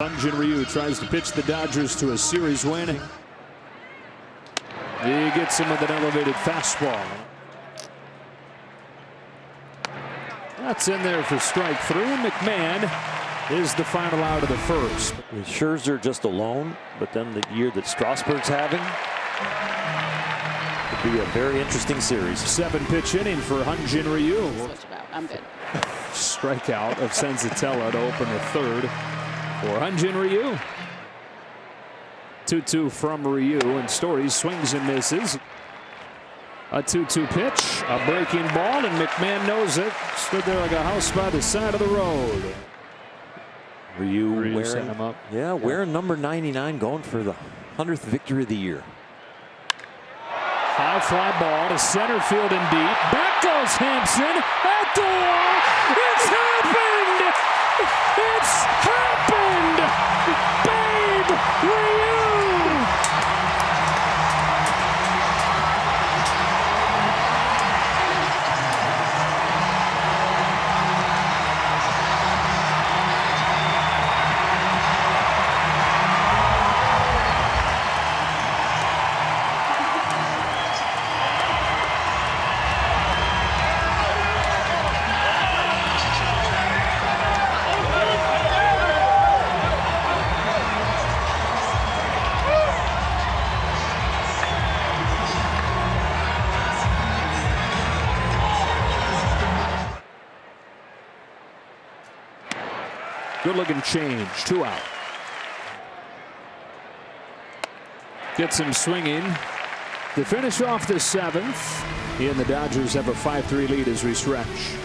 Ryunjin Ryu tries to pitch the Dodgers to a series winning. He gets him with an elevated fastball. That's in there for strike three. McMahon is the final out of the first. Scherzer just alone, but then the year that Strasburg's having would be a very interesting series. 7-pitch inning for Ryunjin Ryu. I'm good. Strikeout of Senzatella to open the third for Ryunjin Ryu. 2-2 from Ryu, and Story swings and misses. A 2-2 pitch, a breaking ball, and McMahon knows it. Stood there like a house by the side of the road. Ryu set him up. Wearing number 99, going for the 100th victory of the year. High fly ball to center field and deep. Back goes Hampson at the wall. It's happened! It's happened! Babe Ryu! Good looking change, 2 out. Gets him swinging to finish off the 7th. He and the Dodgers have a 5-3 lead as we stretch.